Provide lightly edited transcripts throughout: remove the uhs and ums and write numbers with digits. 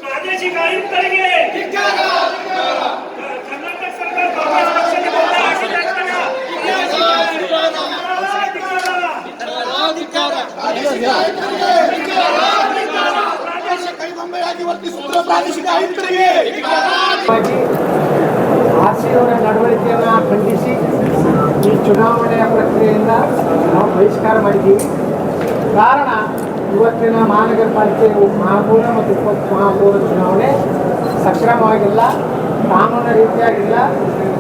ಪ್ರಾದೇಶಿಕ ಆಯುಕ್ತರಿಗೆ ಕರ್ನಾಟಕ ಸರ್ಕಾರ ಕಾಂಗ್ರೆಸ್ ಪಕ್ಷಕ್ಕೆ ಬೆಂಬಲ ಹಾಕಿದ ಪ್ರಾದೇಶಿಕ ಆಯುಕ್ತರಿಗೆ ಆರ್ಸಿಯವರ ನಡವಳಿಕೆಯನ್ನು ಖಂಡಿಸಿ ಈ ಚುನಾವಣೆಯ ಪ್ರಕ್ರಿಯೆಯಿಂದ ನಾವು ಬಹಿಷ್ಕಾರ ಮಾಡಿದ್ದೀವಿ. ಕಾರಣ ಇವತ್ತಿನ ಮಹಾನಗರ ಪಾಲಿಕೆ ಮಹಾಪೌರ ಮತ್ತು ಉಪ ಮಹಾಪೌರ ಚುನಾವಣೆ ಸಕ್ರಮವಾಗಿಲ್ಲ, ಕಾನೂನು ರೀತಿಯಾಗಿಲ್ಲ.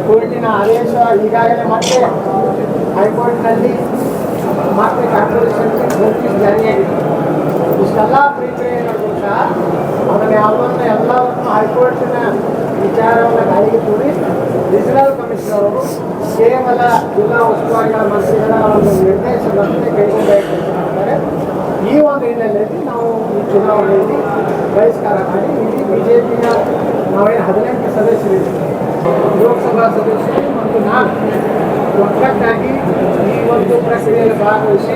ಕೋರ್ಟಿನ ಆದೇಶ ಈಗಾಗಲೇ ಮತ್ತೆ ಹೈಕೋರ್ಟ್ನಲ್ಲಿ ಮತ್ತೆ ಕಾರ್ಪೊರೇಷನ್ಗೆ ನೋಟಿಸ್ ಜಾರಿಯಾಗಿದೆ. ಇಷ್ಟೆಲ್ಲ ಪ್ರಕ್ರಿಯೆಗಳು ಸಹ ಅದನ್ನು ಯಾವುದನ್ನು ಎಲ್ಲವನ್ನು ಹೈಕೋರ್ಟಿನ ವಿಚಾರವನ್ನು ಗಾಳಿಗೆ ತೂರಿ ರಿಜನಲ್ ಕಮಿಷನರ್ ಅವರು ಕೇವಲ ಜಿಲ್ಲಾ ಉಸ್ತುವಾರಿಗಳ ಮಂತ್ರಿಗಳ ಒಂದು ನಿರ್ದೇಶನದಂತೆ ಕೈಗೊಂಡು ಮಾಡ್ತಾರೆ. ಈ ಒಂದು ಹಿನ್ನೆಲೆಯಲ್ಲಿ ನಾವು ಈ ಚುನಾವಣೆಯಲ್ಲಿ ಬಹಿಷ್ಕಾರ ಮಾಡಿ ಇಲ್ಲಿ ಬಿಜೆಪಿಯ ನಾವೇ 18 ಸದಸ್ಯರಿದ್ದೀವಿ, ಲೋಕಸಭಾ ಸದಸ್ಯರು ಮತ್ತು ನಾನು ಒಗ್ಗಟ್ಟಾಗಿ ಈ ಒಂದು ಪ್ರಕ್ರಿಯೆಯಲ್ಲಿ ಭಾಗವಹಿಸಿ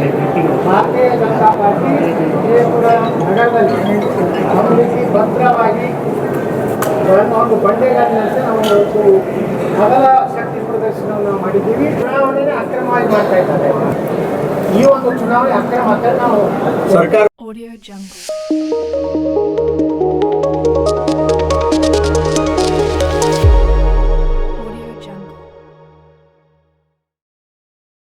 ಭಾರತೀಯ ಜನತಾ ಪಾರ್ಟಿ ವಿಜಯಪುರ ನಗರದಲ್ಲಿ ಒಂದು ರೀತಿ ಭದ್ರವಾಗಿ ಒಂದು ಬಂಡೆಗಾಲಿನಂತೆ ನಾವು ಮೊದಲ ಶಕ್ತಿ ಪ್ರದರ್ಶನವನ್ನು ಮಾಡಿದ್ದೀವಿ. ಚುನಾವಣೆನೇ ಅಕ್ರಮವಾಗಿ ಮಾಡ್ತಾ ಇದ್ದಾರೆ. ಈ ಒಂದು ಚುನಾವಣೆ ಅಕ್ರಮ ಅಂತ ನಾವು ಸರ್ಕಾರ